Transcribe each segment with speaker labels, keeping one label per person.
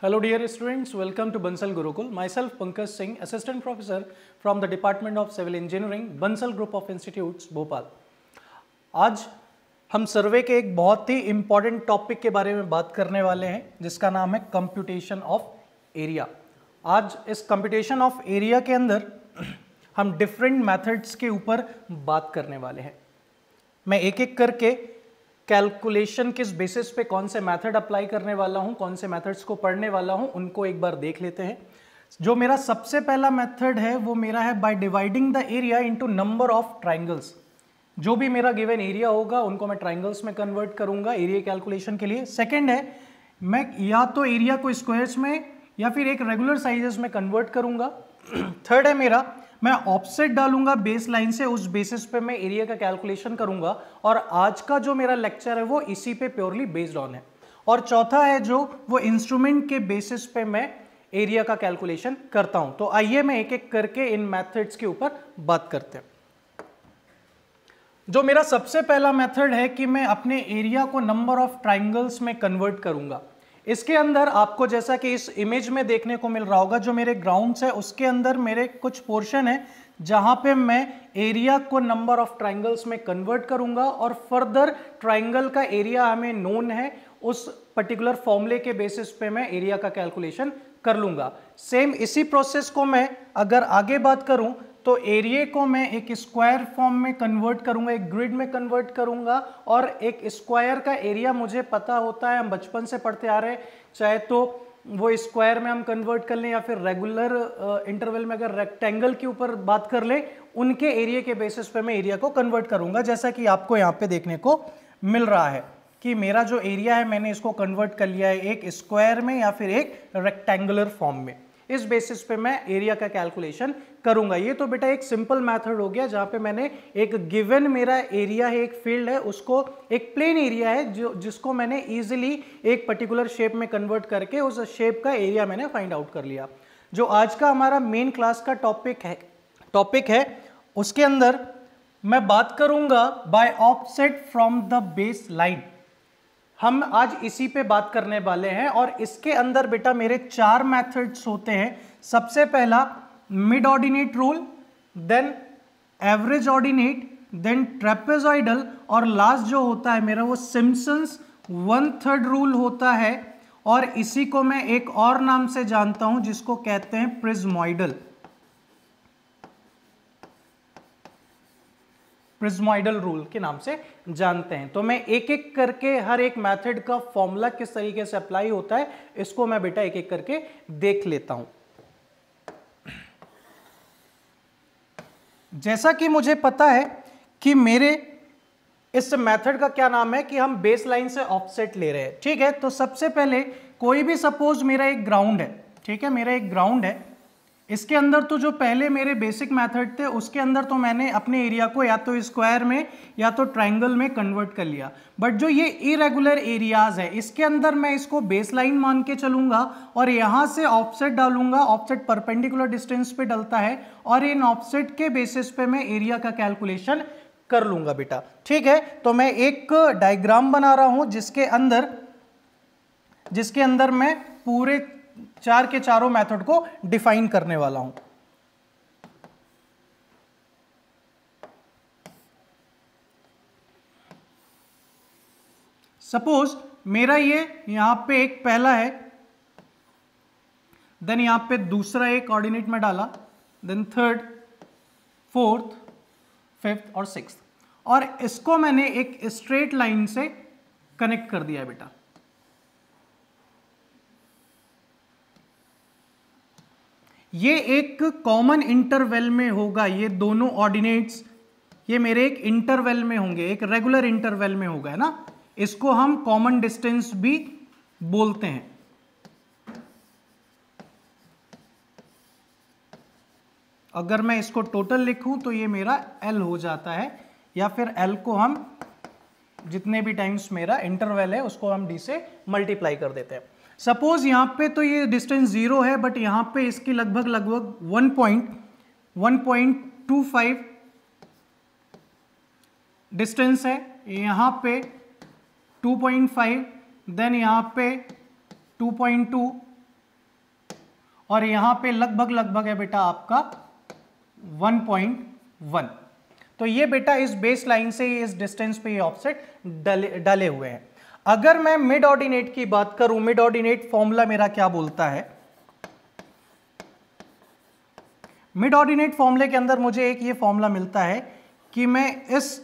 Speaker 1: Hello dear students, welcome to Bansal Gurukul. Myself Pankaj Singh, Assistant Professor from the Department of Civil Engineering, Bansal Group of Institutes, Bhopal. आज हम सर्वे के एक बहुत ही important topic के बारे में बात करने वाले हैं जिसका नाम है कंप्यूटेशन ऑफ एरिया। आज इस कंप्यूटेशन ऑफ एरिया के अंदर हम डिफरेंट मेथड्स के ऊपर बात करने वाले हैं। मैं एक एक करके कैलकुलेशन किस बेसिस पे कौन से मेथड अप्लाई करने वाला हूं, कौन से मेथड्स को पढ़ने वाला हूं, उनको एक बार देख लेते हैं। जो मेरा सबसे पहला मेथड है वो मेरा है by dividing the area into number of triangles. जो भी मेरा गिवन एरिया होगा उनको मैं ट्राइंगल्स में कन्वर्ट करूंगा एरिया कैलकुलेशन के लिए। सेकेंड है, मैं या तो एरिया को स्क्वायर्स में या फिर एक रेगुलर साइजेस में कन्वर्ट करूंगा। थर्ड है मेरा, मैं ऑफसेट डालूंगा बेस लाइन से, उस बेसिस पे मैं एरिया का कैलकुलेशन करूंगा। और आज का जो मेरा लेक्चर है वो इसी पे प्योरली बेस्ड ऑन है। और चौथा है जो वो इंस्ट्रूमेंट के बेसिस पे मैं एरिया का कैलकुलेशन करता हूं। तो आइए मैं एक एक करके इन मेथड्स के ऊपर बात करते हैं। जो मेरा सबसे पहला मेथड है कि मैं अपने एरिया को नंबर ऑफ ट्राइंगल्स में कन्वर्ट करूंगा। इसके अंदर आपको जैसा कि इस इमेज में देखने को मिल रहा होगा, जो मेरे ग्राउंड्स है उसके अंदर मेरे कुछ पोर्शन है जहां पे मैं एरिया को नंबर ऑफ ट्राइंगल्स में कन्वर्ट करूंगा और फर्दर ट्राइंगल का एरिया हमें नोन है, उस पर्टिकुलर फॉर्मूले के बेसिस पे मैं एरिया का कैलकुलेशन कर लूंगा। सेम इसी प्रोसेस को मैं अगर आगे बात करूं तो एरिया को मैं एक स्क्वायर फॉर्म में कन्वर्ट करूंगा, एक ग्रिड में कन्वर्ट करूंगा। और एक स्क्वायर का एरिया मुझे पता होता है, हम बचपन से पढ़ते आ रहे हैं, चाहे तो वो स्क्वायर में हम कन्वर्ट कर लें या फिर रेगुलर इंटरवल में अगर रेक्टेंगल के ऊपर बात कर लें, उनके एरिया के बेसिस पे मैं एरिया को कन्वर्ट करूंगा। जैसा कि आपको यहाँ पे देखने को मिल रहा है कि मेरा जो एरिया है मैंने इसको कन्वर्ट कर लिया है एक स्क्वायर में या फिर एक रेक्टेंगुलर फॉर्म में। इस बेसिस पे मैं एरिया का कैलकुलेशन करूंगा। ये तो बेटा एक सिंपल मेथड हो गया जहां पे मैंने एक गिवन मेरा एरिया है, एक फील्ड है, उसको एक प्लेन एरिया है जो जिसको मैंने इजीली एक पर्टिकुलर शेप में कन्वर्ट करके उस शेप का एरिया मैंने फाइंड आउट कर लिया। जो आज का हमारा मेन क्लास का टॉपिक है उसके अंदर मैं बात करूंगा by offset from the base line. हम आज इसी पे बात करने वाले हैं और इसके अंदर बेटा मेरे चार मेथड्स होते हैं। सबसे पहला mid ordinate rule, then average ordinate, then trapezoidal और लास्ट जो होता है मेरा वो सिम्पसन्स 1/3 रूल होता है। और इसी को मैं एक और नाम से जानता हूं जिसको कहते हैं प्रिज्मोइडल रूल के नाम से जानते हैं। तो मैं एक एक करके हर एक मेथड का फॉर्मूला किस तरीके से अप्लाई होता है इसको मैं बेटा एक एक करके देख लेता हूं। जैसा कि मुझे पता है कि मेरे इस मेथड का क्या नाम है कि हम बेस लाइन से ऑफसेट ले रहे हैं, ठीक है। तो सबसे पहले कोई भी सपोज मेरा एक ग्राउंड है, ठीक है, मेरा एक ग्राउंड है। इसके अंदर तो जो पहले मेरे बेसिक मेथड थे उसके अंदर तो मैंने अपने एरिया को या तो स्क्वायर में या तो ट्राइंगल में कन्वर्ट कर लिया। बट जो ये इरेगुलर एरियाज है इसके अंदर मैं इसको बेस लाइन मान के चलूंगा और यहां से ऑफसेट डालूंगा। ऑफसेट परपेंडिकुलर डिस्टेंस पे डलता है और इन ऑफसेट के बेसिस पे मैं एरिया का कैलकुलेशन कर लूंगा बेटा, ठीक है। तो मैं एक डायग्राम बना रहा हूं जिसके अंदर मैं पूरे चार के चारों मेथड को डिफाइन करने वाला हूं। सपोज मेरा ये यहां पे एक पहला है, देन यहां पे दूसरा एक ऑर्डिनेट में डाला, देन थर्ड, फोर्थ, फिफ्थ और सिक्स्थ, और इसको मैंने एक स्ट्रेट लाइन से कनेक्ट कर दिया है बेटा। ये एक कॉमन इंटरवल में होगा, ये दोनों ऑर्डिनेट्स ये मेरे एक इंटरवल में होंगे, एक रेगुलर इंटरवल में होगा, है ना। इसको हम कॉमन डिस्टेंस भी बोलते हैं। अगर मैं इसको टोटल लिखूं तो ये मेरा L हो जाता है, या फिर L को हम जितने भी टाइम्स मेरा इंटरवल है उसको हम D से मल्टीप्लाई कर देते हैं। सपोज यहां पे तो ये डिस्टेंस 0 है बट यहां पे इसकी लगभग 1.25 डिस्टेंस है, यहां पे 2.5, देन यहां पे 2.2, और यहां पे लगभग है बेटा आपका 1.1। तो ये बेटा इस बेस लाइन से इस डिस्टेंस पे ये ऑफसेट डाले हुए हैं। अगर मैं मिड ऑर्डिनेट की बात करूं, मिड ऑर्डिनेट फॉर्मूला मेरा क्या बोलता है? मिड ऑर्डिनेट फॉर्मूले के अंदर मुझे एक ये फॉर्मूला मिलता है कि मैं इस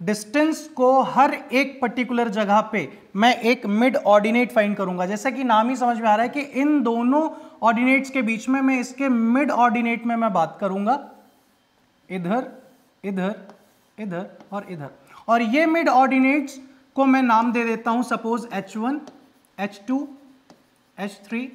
Speaker 1: डिस्टेंस को हर एक पर्टिकुलर जगह पे मैं एक मिड ऑर्डिनेट फाइंड करूंगा। जैसा कि नाम ही समझ में आ रहा है कि इन दोनों ऑर्डिनेट्स के बीच में मैं इसके मिड ऑर्डिनेट में मैं बात करूंगा, इधर इधर इधर और इधर। और ये मिड ऑर्डिनेट्स को मैं नाम दे देता हूं suppose H1, H2, H3,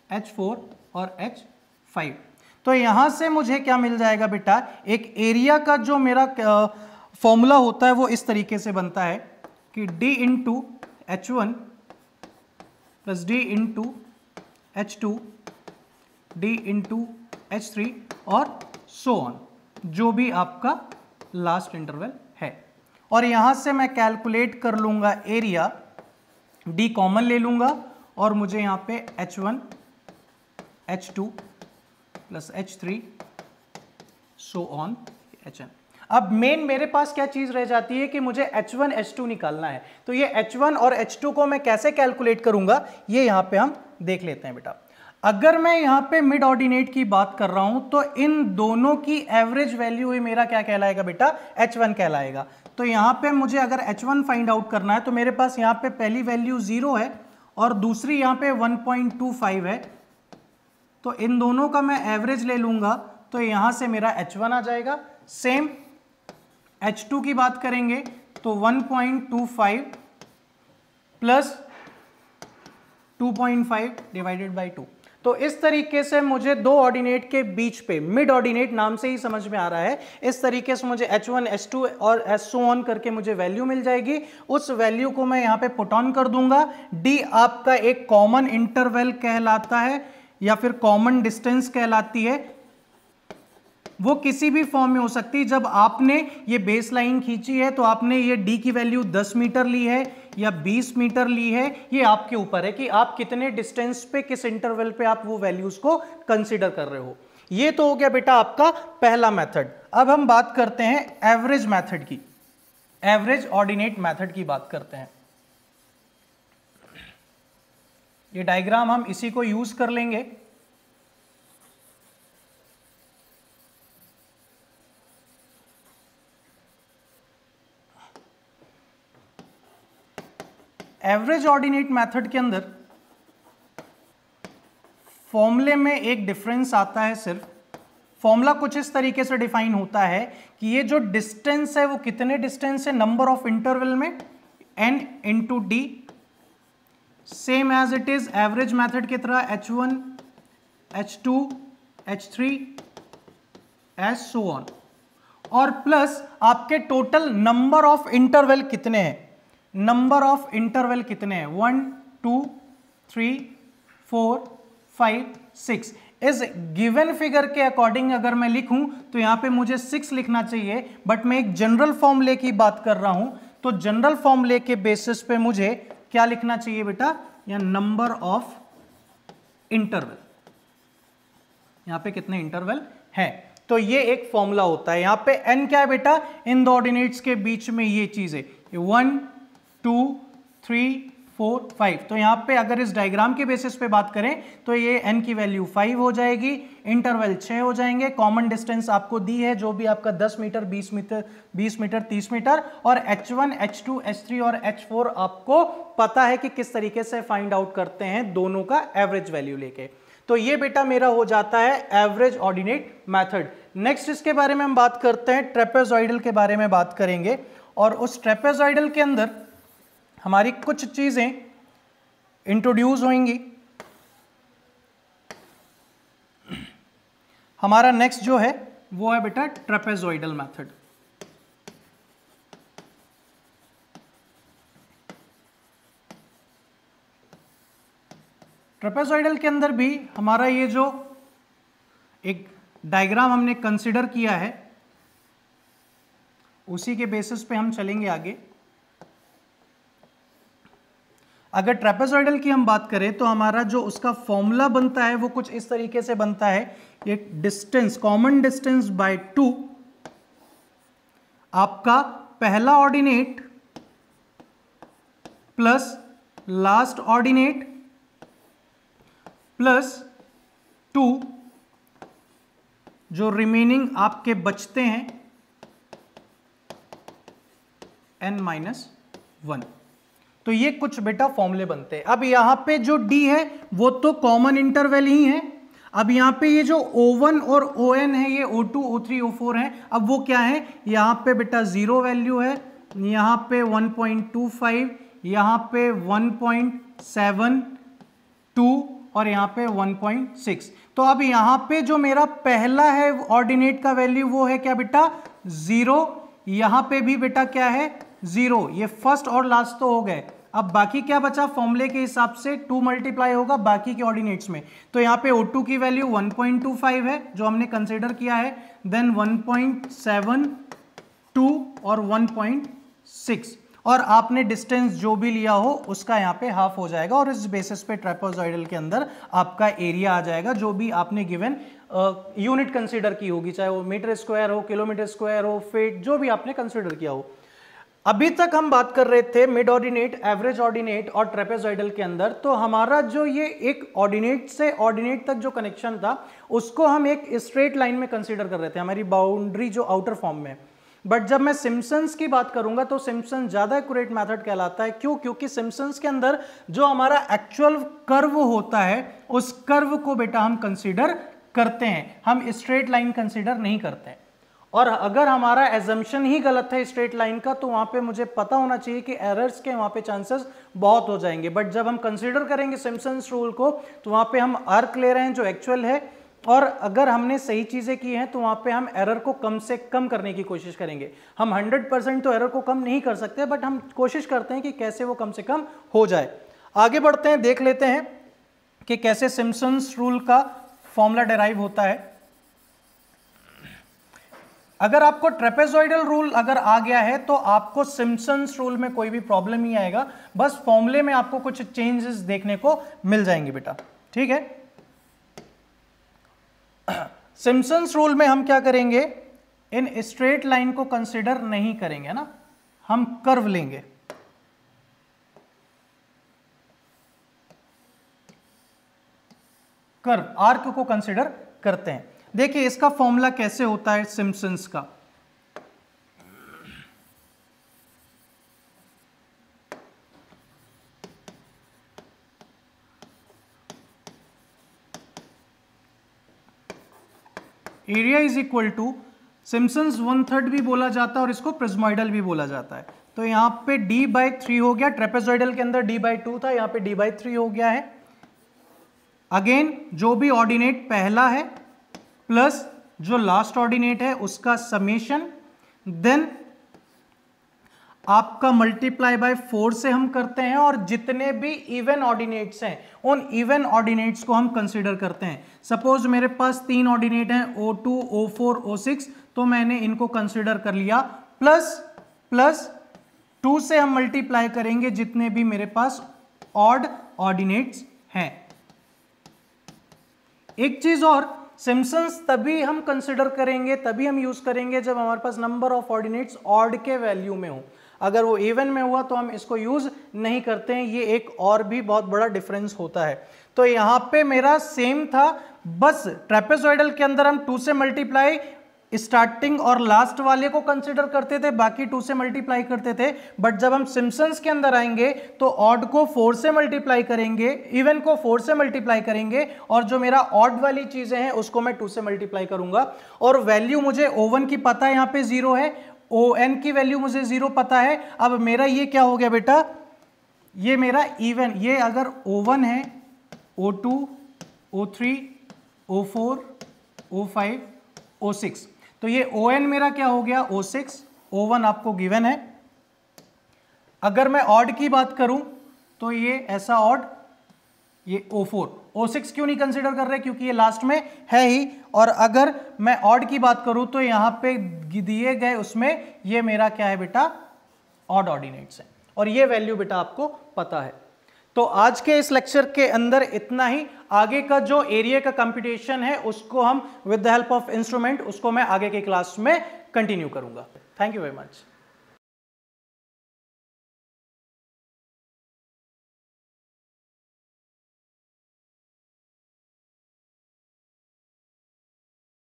Speaker 1: H4 और H5। तो यहां से मुझे क्या मिल जाएगा बेटा? एक एरिया का जो मेरा फॉर्मूला होता है वो इस तरीके से बनता है कि D into H1 plus D into H2 D into H3 और सो ऑन, जो भी आपका लास्ट इंटरवल है। और यहां से मैं कैलकुलेट कर लूंगा एरिया, D कॉमन ले लूंगा और मुझे यहां पे H1 H2 plus H3 so on Hn। अब मेन मेरे पास क्या चीज रह जाती है कि मुझे H1 H2 निकालना है। तो ये H1 और H2 को मैं कैसे कैलकुलेट करूंगा ये यहां पे हम देख लेते हैं बेटा। अगर मैं यहां पे मिड ऑर्डिनेट की बात कर रहा हूं तो इन दोनों की एवरेज वैल्यू ही मेरा क्या कहलाएगा बेटा? H1 कहलाएगा। तो यहां पे मुझे अगर H1 फाइंड आउट करना है तो मेरे पास यहां पे पहली वैल्यू 0 है और दूसरी यहां पे 1.25 है। तो इन दोनों का मैं एवरेज ले लूंगा तो यहां से मेरा H1 आ जाएगा। सेम H2 की बात करेंगे तो 1.25 प्लस 2.5 डिवाइडेड बाई 2। तो इस तरीके से मुझे दो ऑर्डिनेट के बीच पे, मिड ऑर्डिनेट नाम से ही समझ में आ रहा है, इस तरीके से मुझे H1 H2 और सो ऑन करके मुझे वैल्यू मिल जाएगी। उस वैल्यू को मैं यहां पे पुट ऑन कर दूंगा। D आपका एक कॉमन इंटरवल कहलाता है या फिर कॉमन डिस्टेंस कहलाती है। वो किसी भी फॉर्म में हो सकती है। जब आपने ये बेस लाइन खींची है तो आपने ये D की वैल्यू 10 मीटर ली है या 20 मीटर ली है, ये आपके ऊपर है कि आप कितने डिस्टेंस पे, किस इंटरवल पे आप वो वैल्यूज को कंसीडर कर रहे हो। ये तो हो गया बेटा आपका पहला मेथड। अब हम बात करते हैं एवरेज मेथड की, एवरेज ऑर्डिनेट मेथड की बात करते हैं। ये डायग्राम हम इसी को यूज कर लेंगे। एवरेज ऑर्डिनेट मेथड के अंदर फॉर्मूले में एक डिफरेंस आता है। सिर्फ फॉर्मूला कुछ इस तरीके से डिफाइन होता है कि ये जो डिस्टेंस है वो कितने डिस्टेंस है नंबर ऑफ इंटरवल में, n into D, same as it is average method की तरह H1 H2 H3 as so on, और प्लस आपके टोटल नंबर ऑफ इंटरवल कितने हैं, नंबर ऑफ इंटरवल कितने हैं 1 2 3 4 5 6। इस गिवन फिगर के अकॉर्डिंग अगर मैं लिखूं तो यहां पे मुझे 6 लिखना चाहिए, बट मैं एक जनरल फॉर्मूले की बात कर रहा हूं तो जनरल फॉर्मूले के बेसिस पे मुझे क्या लिखना चाहिए बेटा, या नंबर ऑफ इंटरवल, यहां पे कितने इंटरवल है। तो ये एक फॉर्मूला होता है। यहां पे n क्या है बेटा, इन दो ऑर्डिनेट्स के बीच में ये चीज है 1 2 3 4 5। तो यहां पे अगर इस डायग्राम के बेसिस पे बात करें तो ये n की वैल्यू 5 हो जाएगी, इंटरवल 6 हो जाएंगे, कॉमन डिस्टेंस आपको दी है जो भी आपका 10 मीटर 20 मीटर 20 मीटर 30 मीटर, और H1 H2 H3 और H4 आपको पता है कि किस तरीके से फाइंड आउट करते हैं दोनों का एवरेज वैल्यू लेके। तो ये बेटा मेरा हो जाता है एवरेज ऑर्डिनेट मेथड। नेक्स्ट इसके बारे में हम बात करते हैं, ट्रेपेजॉइडल के बारे में बात करेंगे। और उस ट्रेपेजॉइडल के अंदर हमारी कुछ चीजें इंट्रोड्यूस होंगी। हमारा नेक्स्ट जो है वो है बेटा ट्रेपेजॉइडल मेथड। ट्रेपेजॉइडल के अंदर भी हमारा ये जो एक डायग्राम हमने कंसीडर किया है उसी के बेसिस पे हम चलेंगे आगे। अगर ट्रेपेजॉइडल की हम बात करें तो हमारा जो उसका फॉर्मूला बनता है वो कुछ इस तरीके से बनता है, एक डिस्टेंस, कॉमन डिस्टेंस बाय 2, आपका पहला ordinate plus last ordinate plus 2 जो रिमेनिंग आपके बचते हैं n-1। तो ये कुछ बेटा फॉर्मूले बनते हैं। अब यहां पे जो d है वो तो कॉमन इंटरवल ही है। अब यहां पे ये जो O1 और ON है ये O2, O3, O4 है। अब वो क्या है, यहां पे बेटा 0 वैल्यू है, यहां पे 1.25, यहां पे 1.72 और यहां पे 1.6। तो अब यहां पे जो मेरा पहला है ऑर्डिनेट का वैल्यू वो है क्या बेटा 0, यहां पे भी बेटा क्या है 0, ये फर्स्ट और लास्ट तो हो गए। अब बाकी क्या बचा, फॉर्मूले के हिसाब से 2 मल्टीप्लाई होगा बाकी के ऑर्डिनेट्स में। तो यहां पे O2 की वैल्यू 1.25 है जो हमने कंसीडर किया है, देन 1.72 और 1.6, और आपने डिस्टेंस जो भी लिया हो उसका यहाँ पे हाफ हो जाएगा, और इस बेसिस पे ट्रेपेजॉइडल के अंदर आपका एरिया आ जाएगा जो भी आपने गिवन यूनिट कंसीडर की होगी, चाहे वो मीटर स्क्वायर हो, किलोमीटर स्क्वायर हो, फीट, जो भी आपने कंसीडर किया हो। अभी तक हम बात कर रहे थे मिड ऑर्डिनेट, एवरेज ऑर्डिनेट और ट्रेपेजॉइडल के अंदर। तो हमारा जो ये एक ऑर्डिनेट से ऑर्डिनेट तक जो कनेक्शन था उसको हम एक स्ट्रेट लाइन में कंसीडर कर रहे थे, हमारी बाउंड्री जो आउटर फॉर्म में। बट जब मैं सिम्पसन्स की बात करूंगा तो सिम्पसन ज्यादा एक्यूरेट मेथड कहलाता है। क्यों? क्योंकि सिम्पसन्स के अंदर जो हमारा एक्चुअल कर्व होता है उस कर्व को बेटा हम कंसीडर करते हैं, हम स्ट्रेट लाइन कंसीडर नहीं करते हैं। और अगर हमारा एजम्पशन ही गलत है स्ट्रेट लाइन का तो वहां पे मुझे पता होना चाहिए कि एरर्स के वहां पे चांसेस बहुत हो जाएंगे। बट जब हम कंसीडर करेंगे सिम्पसन्स रूल को तो वहां पे हम आर्क ले रहे हैं जो एक्चुअल है, और अगर हमने सही चीजें की हैं तो वहां पे हम एरर को कम से कम करने की कोशिश करेंगे। हम 100% तो एरर को कम नहीं कर सकते, बट हम कोशिश करते हैं कि कैसे वो कम से कम हो जाए। आगे बढ़ते हैं, देख लेते हैं कि कैसे सिम्पसन्स रूल का फॉर्मूला डेराइव होता है। अगर आपको ट्रेपेजॉइडल रूल अगर आ गया है तो आपको सिम्पसन्स रूल में कोई भी प्रॉब्लम नहीं आएगा, बस फॉर्मूले में आपको कुछ चेंजेस देखने को मिल जाएंगे बेटा, ठीक है। सिम्पसन्स रूल में हम क्या करेंगे, इन स्ट्रेट लाइन को कंसीडर नहीं करेंगे ना, हम कर्व लेंगे। कर्व, आर्क को कंसीडर करते हैं। देखिए इसका फॉर्मूला कैसे होता है सिम्पसन्स का। Area is equal to, Simpsons 1/3 भी बोला जाता है और इसको प्रिज्मोइडल भी बोला जाता है। तो यहां पे d/3 हो गया, ट्रेपेजॉइडल के अंदर d/2 था, यहां पे d/3 हो गया है। अगेन जो भी ऑर्डिनेट पहला है प्लस जो लास्ट ऑर्डिनेट है उसका समेशन, देन आपका मल्टीप्लाई बाय 4 से हम करते हैं, और जितने भी इवन ऑर्डिनेट्स हैं उन इवन ऑर्डिनेट्स को हम कंसीडर करते हैं। सपोज मेरे पास 3 ऑर्डिनेट हैं O2, O4, O6, तो मैंने इनको कंसीडर कर लिया, प्लस 2 से हम मल्टीप्लाई करेंगे जितने भी मेरे पास ऑड ऑर्डिनेट्स हैं। एक चीज और, सिम्पसन्स तभी हम कंसीडर करेंगे, तभी हम यूज करेंगे जब हमारे पास नंबर ऑफ ऑर्डिनेट्स ऑड के वैल्यू में हो। अगर वो इवन में हुआ तो हम इसको यूज नहीं करते हैं। ये एक और भी बहुत बड़ा डिफरेंस होता है। तो यहां पे मेरा सेम था, बस ट्रेपेजॉइडल के अंदर हम 2 से मल्टीप्लाई स्टार्टिंग और लास्ट वाले को कंसीडर करते थे, बाकी 2 से मल्टीप्लाई करते थे। बट जब हम सिम्पसन्स के अंदर आएंगे तो ऑड को 4 से मल्टीप्लाई करेंगे, इवन को 4 से मल्टीप्लाई करेंगे, और जो मेरा ऑड वाली चीजें हैं उसको मैं 2 से मल्टीप्लाई करूंगा। और वैल्यू मुझे O1 की पता है, यहाँ पे 0 है, ON की वैल्यू मुझे 0 पता है। अब मेरा ये क्या हो गया बेटा, ये मेरा इवन, ये अगर O1 है, O2, O3, O4, O5, O6, तो ये ON मेरा क्या हो गया O6, O1 आपको गिवन है। अगर मैं ऑड की बात करूं तो ये ऐसा ऑड, ये O4, O6 क्यों नहीं कंसीडर कर रहे, क्योंकि ये लास्ट में है ही। और अगर मैं ऑड की बात करूं तो यहां पे दिए गए उसमें ये मेरा क्या है बेटा, ऑड ऑर्डिनेट्स है, और ये वैल्यू बेटा आपको पता है। तो आज के इस लेक्चर के अंदर इतना ही। आगे का जो एरिया का कंप्यूटेशन है उसको हम with the help of instrument उसको मैं आगे की क्लास में कंटिन्यू करूंगा। Thank you very much.